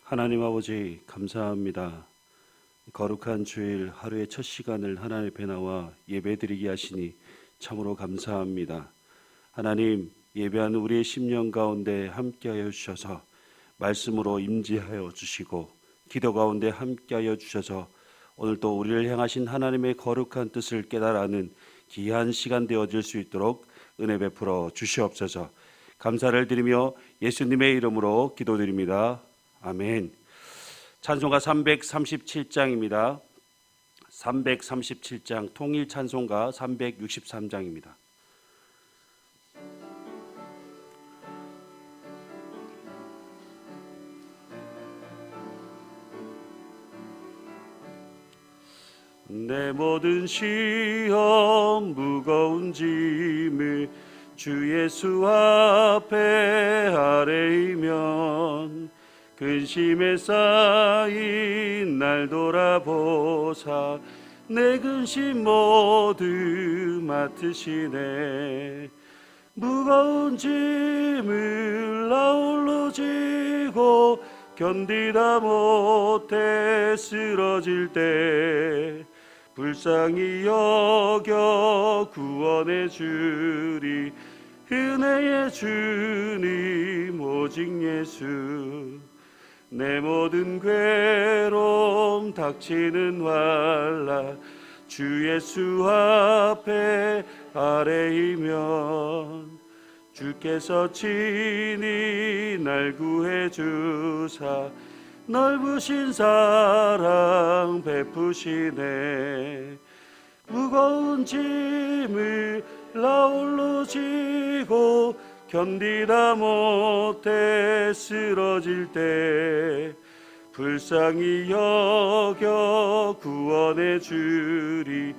하나님 아버지 감사합니다. 거룩한 주일 하루의 첫 시간을 하나님 앞에 나와 예배드리게 하시니 참으로 감사합니다. 하나님, 예배하는 우리의 심령 가운데 함께하여 주셔서 말씀으로 임재하여 주시고 기도 가운데 함께하여 주셔서 오늘도 우리를 향하신 하나님의 거룩한 뜻을 깨달아는 귀한 시간 되어질 수 있도록 은혜 베풀어 주시옵소서. 감사를 드리며 예수님의 이름으로 기도드립니다. 아멘. 찬송가 337장입니다. 337장 통일 찬송가 363장입니다. 내 모든 시험 무거운 짐을 주 예수 앞에 아뢰이면 근심에 쌓인 날 돌아보사 내 근심 모두 맡으시네. 무거운 짐을 나홀로 지고 견디다 못해 쓰러질 때 불쌍히 여겨 구원해 주리 은혜의 주님 오직 예수. 내 모든 괴로움 닥치는 환난 주 예수 앞에 아뢰이면 주께서 친히 날 구해 주사 넓으신 사랑 베푸시네. 무거운 짐을 나홀로 지고 견디다 못해 쓰러질 때 불쌍히 여겨 구원해 주리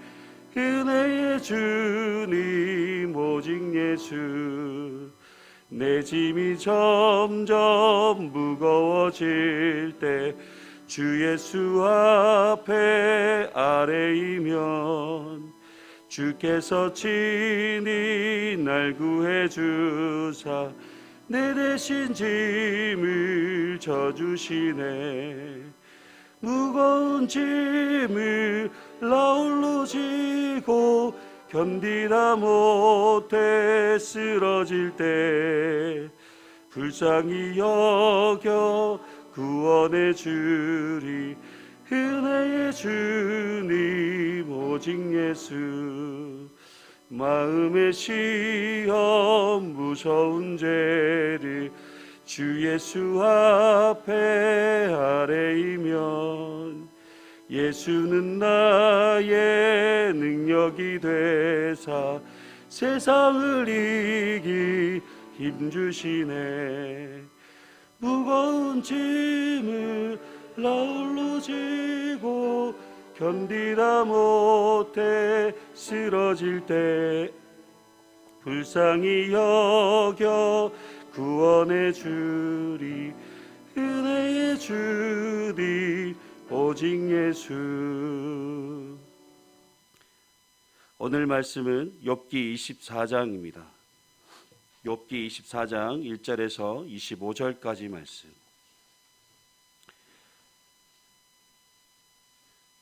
은혜의 주님 오직 예수. 내 짐이 점점 무거워질 때 주 예수 앞에 아뢰이면 주께서 친히 날 구해 주사 내 대신 짐을 져주시네. 무거운 짐을 나홀로 지고 견디다 못해 쓰러질 때 불쌍히 여겨 구원해 주리 은혜의 주님 오직 예수. 마음의 시험 무서운 죄를 주 예수 앞에 아뢰이면 예수는 나의 능력이 되사 세상을 이기 힘주시네. 무거운 짐을 나홀로 지고 견디다 못해 쓰러질 때 불쌍히 여겨 구원해 주리 은혜의 주님 오직 예수. 오늘 말씀은 욥기 24장입니다. 욥기 24장 1절에서 25절까지 말씀.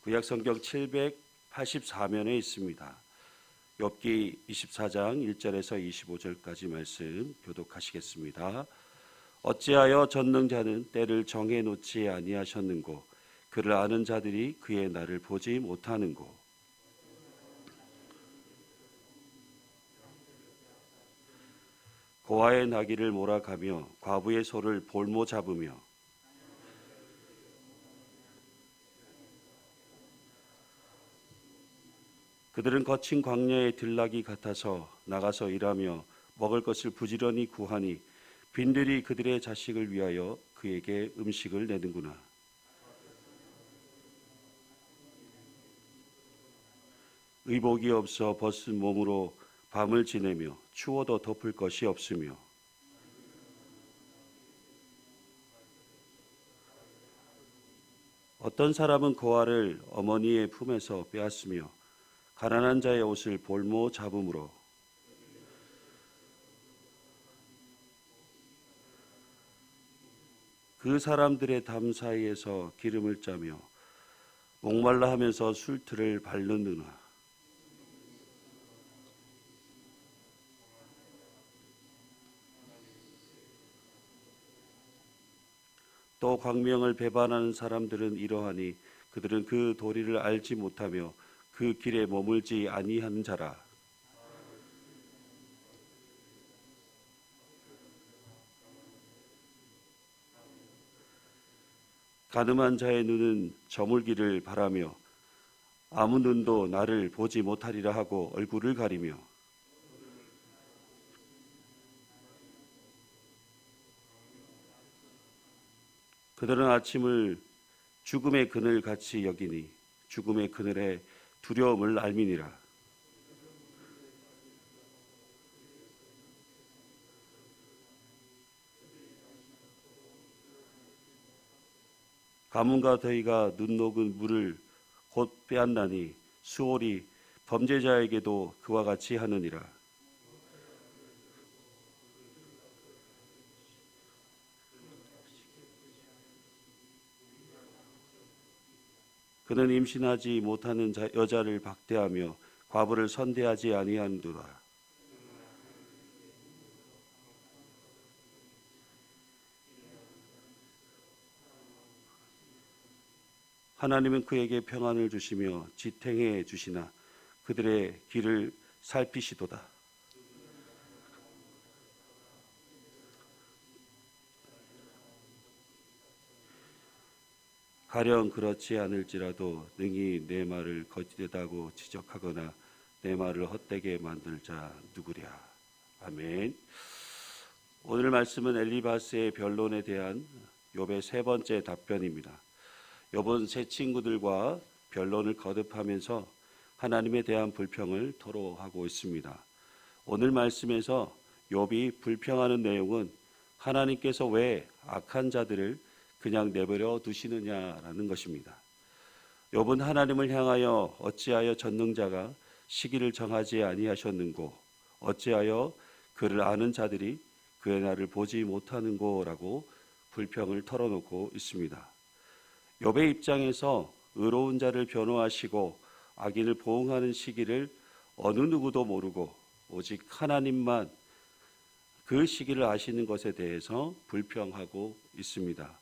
구약성경 784면에 있습니다. 욥기 24장 1절에서 25절까지 말씀 교독하시겠습니다. 어찌하여 전능자는 때를 정해놓지 아니하셨는고 그를 아는 자들이 그의 날을 보지 못하는고. 고아의 나귀를 몰아가며 과부의 소를 볼모 잡으며 그들은 거친 광야의 들나귀 같아서 나가서 일하며 먹을 것을 부지런히 구하니 빈들이 그들의 자식을 위하여 그에게 음식을 내는구나. 의복이 없어 벗은 몸으로 밤을 지내며 추워도 덮을 것이 없으며 어떤 사람은 고아를 어머니의 품에서 빼앗으며 가난한 자의 옷을 볼모 잡음으로 그 사람들의 담 사이에서 기름을 짜며 목말라 하면서 술틀을 밟는느냐. 또 광명을 배반하는 사람들은 이러하니 그들은 그 도리를 알지 못하며 그 길에 머물지 아니하는 자라. 가늠한 자의 눈은 저물기를 바라며 아무 눈도 나를 보지 못하리라 하고 얼굴을 가리며 그들은 아침을 죽음의 그늘 같이 여기니 죽음의 그늘에 두려움을 알미니라. 가뭄과 더위가 눈 녹은 물을 곧 빼앗나니 수월이 범죄자에게도 그와 같이 하느니라. 그는 임신하지 못하는 여자를 박대하며 과부를 선대하지 아니하는도다. 하나님은 그에게 평안을 주시며 지탱해 주시나 그들의 길을 살피시도다. 가령 그렇지 않을지라도 능히 내 말을 거짓되다고 지적하거나 내 말을 헛되게 만들 자 누구랴. 아멘. 오늘 말씀은 엘리바스의 변론에 대한 욥의 세 번째 답변입니다. 욥은 세 친구들과 변론을 거듭하면서 하나님에 대한 불평을 토로하고 있습니다. 오늘 말씀에서 욥이 불평하는 내용은 하나님께서 왜 악한 자들을 그냥 내버려 두시느냐라는 것입니다. 욥은 하나님을 향하여 어찌하여 전능자가 시기를 정하지 아니하셨는고 어찌하여 그를 아는 자들이 그의 날을 보지 못하는고라고 불평을 털어놓고 있습니다. 욥의 입장에서 의로운 자를 변호하시고 악인을 보응하는 시기를 어느 누구도 모르고 오직 하나님만 그 시기를 아시는 것에 대해서 불평하고 있습니다.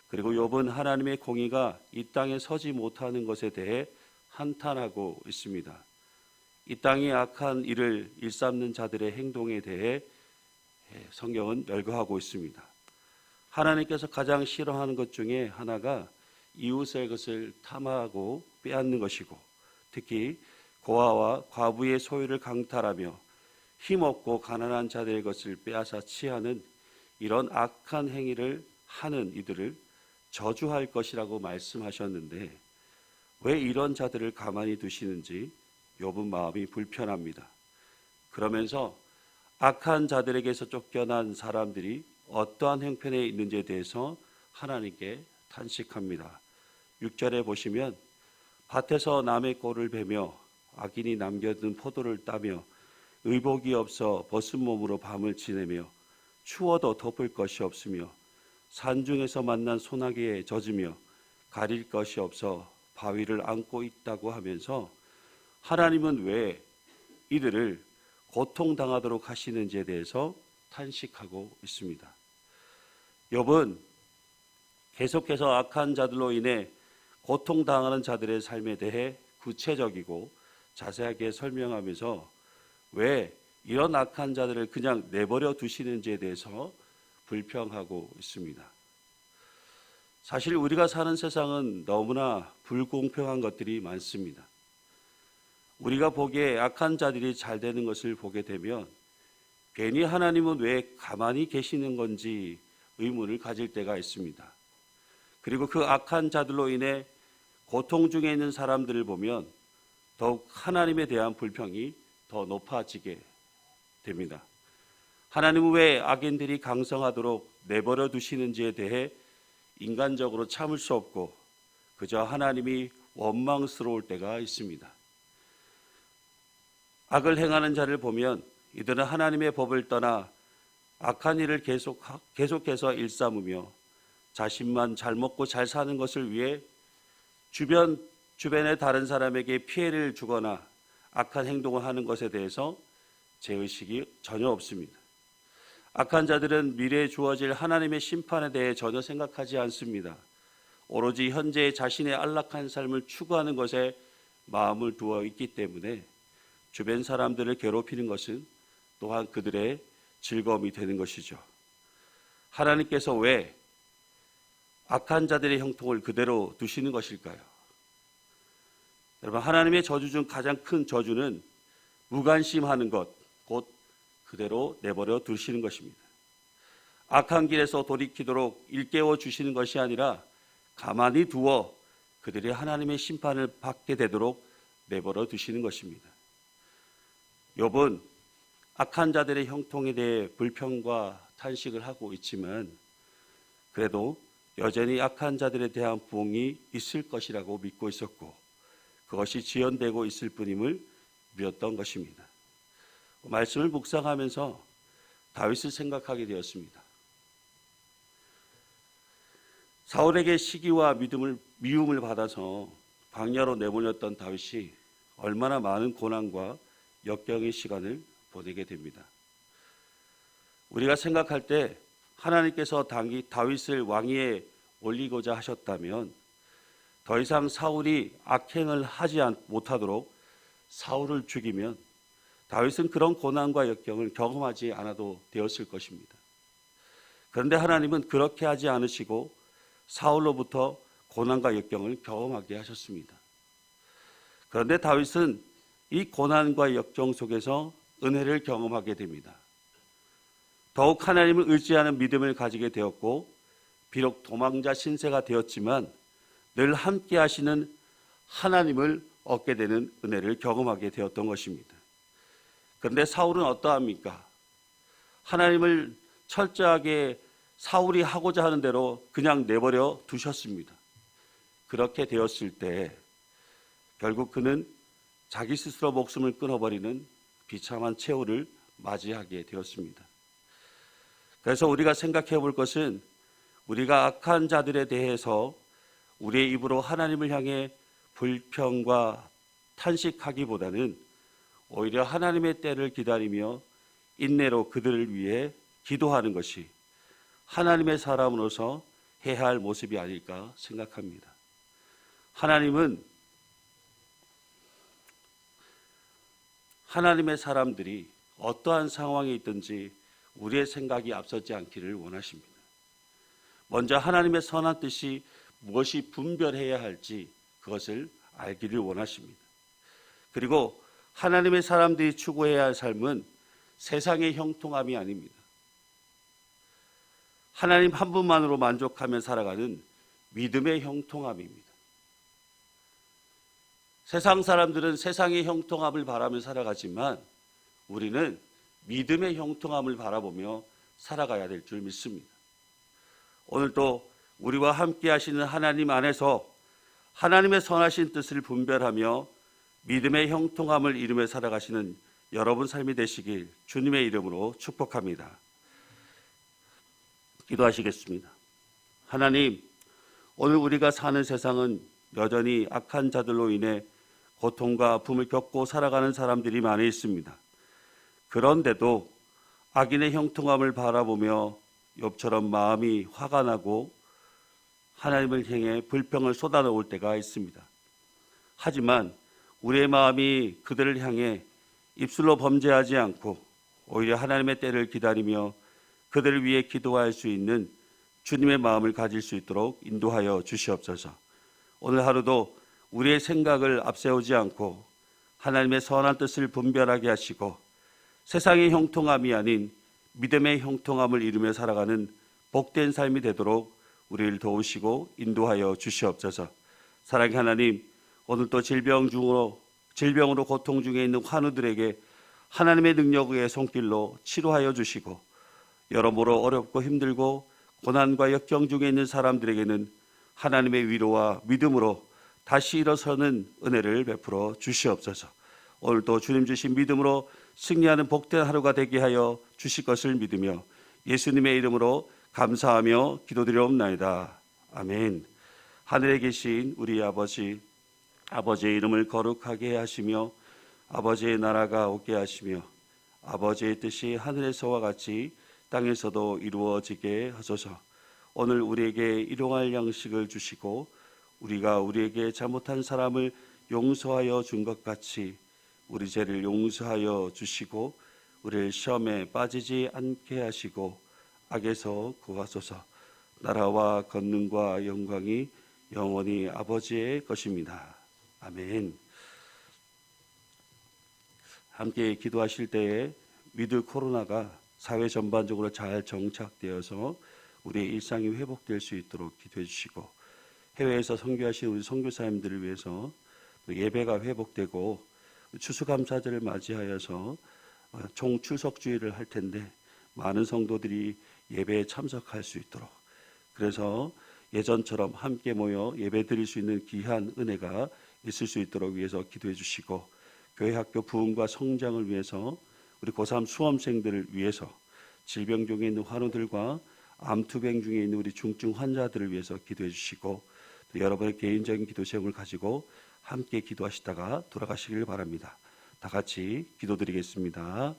그리고 욥은 하나님의 공의가 이 땅에 서지 못하는 것에 대해 한탄하고 있습니다. 이 땅의 악한 일을 일삼는 자들의 행동에 대해 성경은 열거하고 있습니다. 하나님께서 가장 싫어하는 것 중에 하나가 이웃의 것을 탐하고 빼앗는 것이고 특히 고아와 과부의 소유를 강탈하며 힘없고 가난한 자들의 것을 빼앗아 취하는 이런 악한 행위를 하는 이들을 저주할 것이라고 말씀하셨는데 왜 이런 자들을 가만히 두시는지 욥은 마음이 불편합니다. 그러면서 악한 자들에게서 쫓겨난 사람들이 어떠한 형편에 있는지에 대해서 하나님께 탄식합니다. 6절에 보시면 밭에서 남의 꼴을 베며 악인이 남겨둔 포도를 따며 의복이 없어 벗은 몸으로 밤을 지내며 추워도 덮을 것이 없으며 산중에서 만난 소나기에 젖으며 가릴 것이 없어 바위를 안고 있다고 하면서 하나님은 왜 이들을 고통당하도록 하시는지에 대해서 탄식하고 있습니다. 욥은 계속해서 악한 자들로 인해 고통당하는 자들의 삶에 대해 구체적이고 자세하게 설명하면서 왜 이런 악한 자들을 그냥 내버려 두시는지에 대해서 불평하고 있습니다. 사실 우리가 사는 세상은 너무나 불공평한 것들이 많습니다. 우리가 보기에 악한 자들이 잘 되는 것을 보게 되면 괜히 하나님은 왜 가만히 계시는 건지 의문을 가질 때가 있습니다. 그리고 그 악한 자들로 인해 고통 중에 있는 사람들을 보면 더욱 하나님에 대한 불평이 더 높아지게 됩니다. 하나님은 왜 악인들이 강성하도록 내버려 두시는지에 대해 인간적으로 참을 수 없고 그저 하나님이 원망스러울 때가 있습니다. 악을 행하는 자를 보면 이들은 하나님의 법을 떠나 악한 일을 계속해서 일삼으며 자신만 잘 먹고 잘 사는 것을 위해 주변의 다른 사람에게 피해를 주거나 악한 행동을 하는 것에 대해서 죄의식이 전혀 없습니다. 악한 자들은 미래에 주어질 하나님의 심판에 대해 전혀 생각하지 않습니다. 오로지 현재의 자신의 안락한 삶을 추구하는 것에 마음을 두어 있기 때문에 주변 사람들을 괴롭히는 것은 또한 그들의 즐거움이 되는 것이죠. 하나님께서 왜 악한 자들의 형통을 그대로 두시는 것일까요? 여러분, 하나님의 저주 중 가장 큰 저주는 무관심하는 것, 곧 그대로 내버려 두시는 것입니다. 악한 길에서 돌이키도록 일깨워 주시는 것이 아니라 가만히 두어 그들이 하나님의 심판을 받게 되도록 내버려 두시는 것입니다. 욥은 악한 자들의 형통에 대해 불평과 탄식을 하고 있지만 그래도 여전히 악한 자들에 대한 부흥이 있을 것이라고 믿고 있었고 그것이 지연되고 있을 뿐임을 믿었던 것입니다. 말씀을 묵상하면서 다윗을 생각하게 되었습니다. 사울에게 시기와 미움을 받아서 광야로 내보냈던 다윗이 얼마나 많은 고난과 역경의 시간을 보내게 됩니다. 우리가 생각할 때 하나님께서 다윗을 왕위에 올리고자 하셨다면 더 이상 사울이 악행을 하지 못하도록 사울을 죽이면 다윗은 그런 고난과 역경을 경험하지 않아도 되었을 것입니다. 그런데 하나님은 그렇게 하지 않으시고 사울로부터 고난과 역경을 경험하게 하셨습니다. 그런데 다윗은 이 고난과 역경 속에서 은혜를 경험하게 됩니다. 더욱 하나님을 의지하는 믿음을 가지게 되었고 비록 도망자 신세가 되었지만 늘 함께 하시는 하나님을 얻게 되는 은혜를 경험하게 되었던 것입니다. 그런데 사울은 어떠합니까? 하나님을 철저하게 사울이 하고자 하는 대로 그냥 내버려 두셨습니다. 그렇게 되었을 때 결국 그는 자기 스스로 목숨을 끊어버리는 비참한 최후를 맞이하게 되었습니다. 그래서 우리가 생각해 볼 것은 우리가 악한 자들에 대해서 우리의 입으로 하나님을 향해 불평과 탄식하기보다는 오히려 하나님의 때를 기다리며 인내로 그들을 위해 기도하는 것이 하나님의 사람으로서 해야 할 모습이 아닐까 생각합니다. 하나님은 하나님의 사람들이 어떠한 상황에 있든지 우리의 생각이 앞서지 않기를 원하십니다. 먼저 하나님의 선한 뜻이 무엇이 분별해야 할지 그것을 알기를 원하십니다. 그리고 하나님의 사람들이 추구해야 할 삶은 세상의 형통함이 아닙니다. 하나님 한 분만으로 만족하며 살아가는 믿음의 형통함입니다. 세상 사람들은 세상의 형통함을 바라며 살아가지만 우리는 믿음의 형통함을 바라보며 살아가야 될 줄 믿습니다. 오늘도 우리와 함께 하시는 하나님 안에서 하나님의 선하신 뜻을 분별하며 믿음의 형통함을 이루며 살아가시는 여러분 삶이 되시길 주님의 이름으로 축복합니다. 기도하시겠습니다. 하나님, 오늘 우리가 사는 세상은 여전히 악한 자들로 인해 고통과 아픔을 겪고 살아가는 사람들이 많이 있습니다. 그런데도 악인의 형통함을 바라보며 욥처럼 마음이 화가 나고 하나님을 향해 불평을 쏟아놓을 때가 있습니다. 하지만 우리의 마음이 그들을 향해 입술로 범죄하지 않고 오히려 하나님의 때를 기다리며 그들을 위해 기도할 수 있는 주님의 마음을 가질 수 있도록 인도하여 주시옵소서. 오늘 하루도 우리의 생각을 앞세우지 않고 하나님의 선한 뜻을 분별하게 하시고 세상의 형통함이 아닌 믿음의 형통함을 이루며 살아가는 복된 삶이 되도록 우리를 도우시고 인도하여 주시옵소서. 사랑의 하나님, 오늘도 질병으로 고통 중에 있는 환우들에게 하나님의 능력의 손길로 치료하여 주시고 여러모로 어렵고 힘들고 고난과 역경 중에 있는 사람들에게는 하나님의 위로와 믿음으로 다시 일어서는 은혜를 베풀어 주시옵소서. 오늘도 주님 주신 믿음으로 승리하는 복된 하루가 되게 하여 주실 것을 믿으며 예수님의 이름으로 감사하며 기도드리옵나이다. 아멘. 하늘에 계신 우리 아버지, 아버지의 이름을 거룩하게 하시며 아버지의 나라가 오게 하시며 아버지의 뜻이 하늘에서와 같이 땅에서도 이루어지게 하소서. 오늘 우리에게 일용할 양식을 주시고 우리가 우리에게 잘못한 사람을 용서하여 준 것 같이 우리 죄를 용서하여 주시고 우리를 시험에 빠지지 않게 하시고 악에서 구하소서. 나라와 권능과 영광이 영원히 아버지의 것입니다. 아멘. 함께 기도하실 때에 위드 코로나가 사회 전반적으로 잘 정착되어서 우리의 일상이 회복될 수 있도록 기도해 주시고, 해외에서 선교하시는 우리 선교사님들을 위해서 예배가 회복되고 추수감사절을 맞이하여서 총 출석주일을 할 텐데 많은 성도들이 예배에 참석할 수 있도록, 그래서 예전처럼 함께 모여 예배 드릴 수 있는 귀한 은혜가 있을 수 있도록 위해서 기도해 주시고, 교회 학교 부흥과 성장을 위해서 우리 고3 수험생들을 위해서, 질병 중에 있는 환우들과 암투병 중에 있는 우리 중증 환자들을 위해서 기도해 주시고, 또 여러분의 개인적인 기도 제목을 가지고 함께 기도하시다가 돌아가시길 바랍니다. 다 같이 기도드리겠습니다.